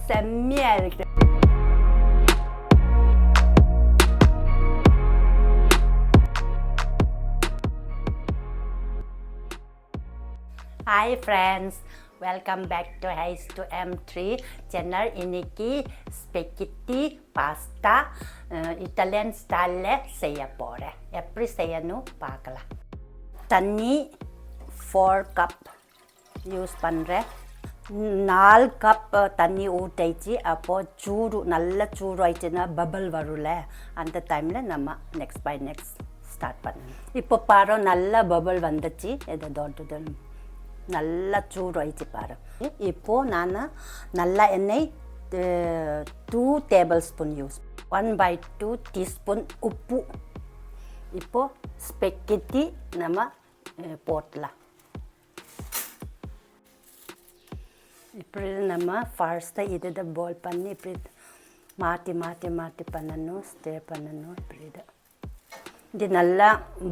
செம்மையாக இருக்குது. Hi friends, welcome back to H2M3 channel. இன்னைக்கு ஸ்பெக்கெட்டி பாஸ்தா இட்டாலியன் ஸ்டைலில் செய்ய போகிறேன். எப்படி செய்யணும் பார்க்கலாம். தண்ணி 4 கப் யூஸ் பண்ணுறேன். 4 கப் தண்ணி ஊற்றிச்சு. அப்போது சூடு நல்ல சூடு ஆயிடுச்சுன்னா பபிள் வரும்ல, அந்த டைமில் நம்ம நெக்ஸ்ட் பை நெக்ஸ்ட் ஸ்டார்ட் பண்ணணும். இப்போ பாரு, நல்லா பபிள் வந்துச்சு. இதை தோட்டது நல்லா சூடு ஆயிடுச்சு பாரு. இப்போது நான் நல்லா எண்ணெய் 2 டேபிள் ஸ்பூன் யூஸ், 1/2 டீஸ்பூன் உப்பு. இப்போது ஸ்பெக்கெட்டி நம்ம போடலாம். இப்படி நம்ம ஃபர்ஸ்ட்டாக இதை பாயில் பண்ணி இப்படி மாற்றி மாற்றி மாற்றி பண்ணணும், ஸ்டே பண்ணணும். இப்படி இது நல்லா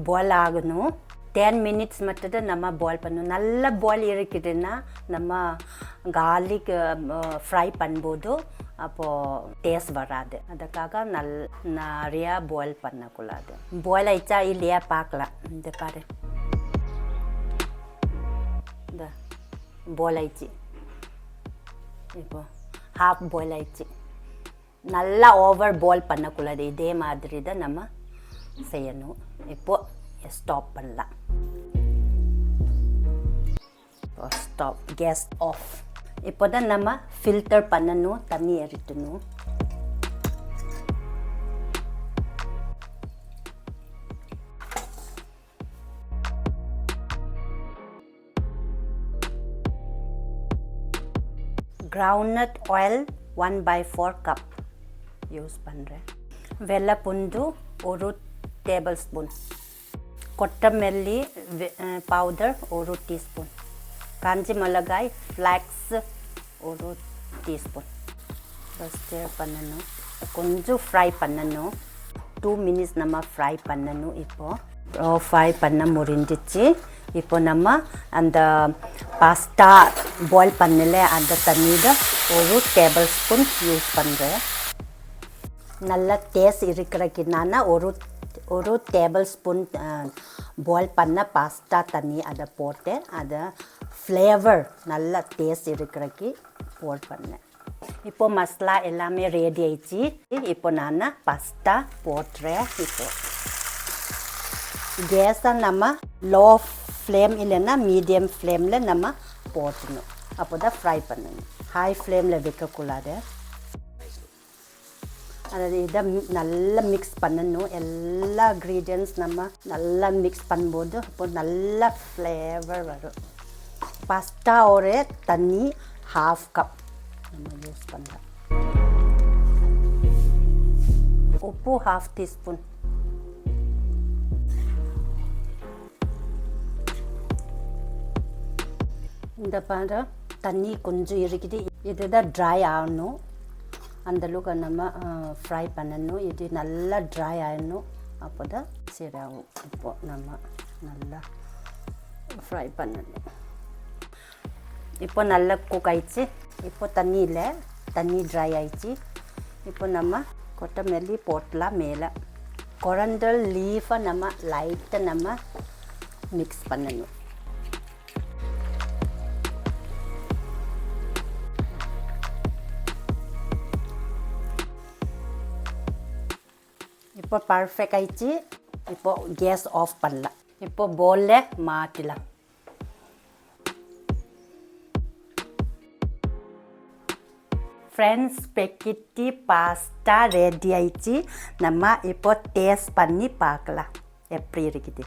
பாயில் ஆகணும். 10 மினிட்ஸ் மட்டும் நம்ம பாயில் பண்ணணும். நல்லா பாயில் இருக்குதுன்னா நம்ம கார்லிக் ஃப்ரை பண்ணும்போது அப்போது டேஸ்ட் வராது. அதுக்காக நிறையா பாயில் பண்ணக்கூடாது. பாயில் ஆயிடுச்சா இல்லையா பார்க்கலாம். இந்த பாரு, இந்த பாயில் ஆயிடுச்சு. இப்போ ஹாஃப் பாயில் ஆயிடுச்சு. நல்லா ஓவர் பாயில் பண்ணக்கூடாது. இதே மாதிரி தான் நம்ம செய்யணும். இப்போது ஸ்டாப் பண்ணலாம். இப்போ ஸ்டாப், கேஸ் ஆஃப். இப்போ தான் நம்ம ஃபில்டர் பண்ணணும், தண்ணி எரிட்டணும். Groundnut oil 1/4 கப் யூஸ் பண்ணுறேன். வெள்ளை பூண்டு 1 டேபிள் ஸ்பூன், கொத்தமல்லி பவுடர் 1 டீஸ்பூன், காஞ்சி மிளகாய் ஃப்ளாக்ஸ் 1 டீஸ்பூன். ஃபஸ்ட்டு பண்ணணும், கொஞ்சம் ஃப்ரை பண்ணணும். 2 மினிட்ஸ் நம்ம ஃப்ரை பண்ணணும். இப்போது ஃப்ரை பண்ண முடிஞ்சிச்சு. இப்போ நம்ம அந்த பாஸ்தா பாயில் பண்ணல அந்த தண்ணியில் 1 டேபிள் ஸ்பூன் யூஸ் பண்ணுறேன். நல்ல டேஸ்ட் இருக்கிறக்கு நான் ஒரு டேபிள் ஸ்பூன் பாயில் பண்ண பாஸ்தா தண்ணி அதை போட்டேன். அதை ஃப்ளேவர் நல்ல டேஸ்ட் இருக்கிறக்கு பாயில் பண்ணேன். இப்போ மசாலா எல்லாமே ரெடி ஆயிடுச்சு. இப்போ நான் பாஸ்தா போட்டுறேன். இப்போ கேஸை நம்ம லோ ஃப்ளேம் இல்லைன்னா மீடியம் ஃப்ளேமில் நம்ம போட்டணும். அப்போ தான் ஃப்ரை பண்ணணும். ஹை ஃப்ளேமில் வைக்கக்கூடாது. அதாவது இதை நல்லா மிக்ஸ் பண்ணணும். எல்லா இன்க்ரீடியன்ட்ஸ் நம்ம நல்லா மிக்ஸ் பண்ணும்போது அப்போ நல்ல ஃப்ளேவர் வரும். பாஸ்தா ஒரு தண்ணி 1/2 கப் நம்ம யூஸ் பண்ணலாம். உப்பு 1/2 டீஸ்பூன். இந்த பாரு, தண்ணி கொஞ்சம் இருக்குது. இதுதான் ட்ரை ஆகணும். அந்தளவுக்கு நம்ம ஃப்ரை பண்ணணும். இது நல்லா ட்ரை ஆகணும். அப்போ தான் சரியாகும். இப்போது நம்ம நல்லா ஃப்ரை பண்ணணும். இப்போ நல்லா குக் ஆயிடுச்சு. இப்போ தண்ணி ட்ரை ஆயிடுச்சு. இப்போ நம்ம கொத்தமல்லி போட்டலாம் மேலே. கொரண்டல் லீஃபை நம்ம லைட்டாக நம்ம மிக்ஸ் பண்ணணும். இப்போ பர்ஃபெக்ட் ஆயிடுச்சு. இப்போ கேஸ் ஆஃப் பண்ணலாம். இப்போ பவுலில் மாற்றலாம். ஃப்ரெண்ட்ஸ், ஸ்பெக்கெட்டி பாஸ்தா ரெடி ஆயிடுச்சு. நம்ம இப்போ டேஸ்ட் பண்ணி பார்க்கலாம் எப்படி இருக்குது.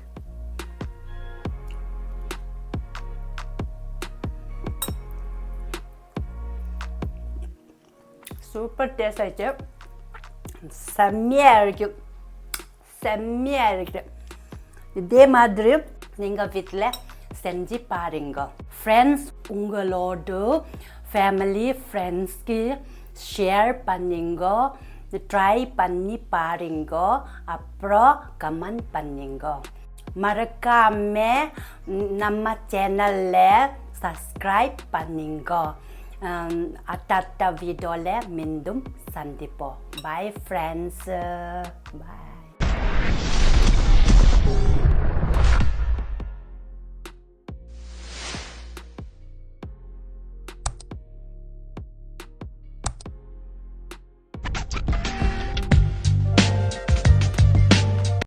சூப்பர் டேஸ்ட் ஆயிடுச்சு. செம்மையாக இருக்குது, செம்மையாக இருக்குது. இதே மாதிரி நீங்கள் வீட்டில் செஞ்சு பாருங்க. ஃப்ரெண்ட்ஸ், உங்களோட ஃபேமிலி ஃப்ரெண்ட்ஸ்க்கு ஷேர் பண்ணுங்க, ட்ரை பண்ணி பாருங்க, அப்புறம் கமெண்ட் பண்ணுங்க. மறக்காமல் நம்ம சேனலில் சப்ஸ்கிரைப் பண்ணுங்க. அடுத்த வீடியோவில் மீண்டும் சந்திப்போம். Bye friends. Bye.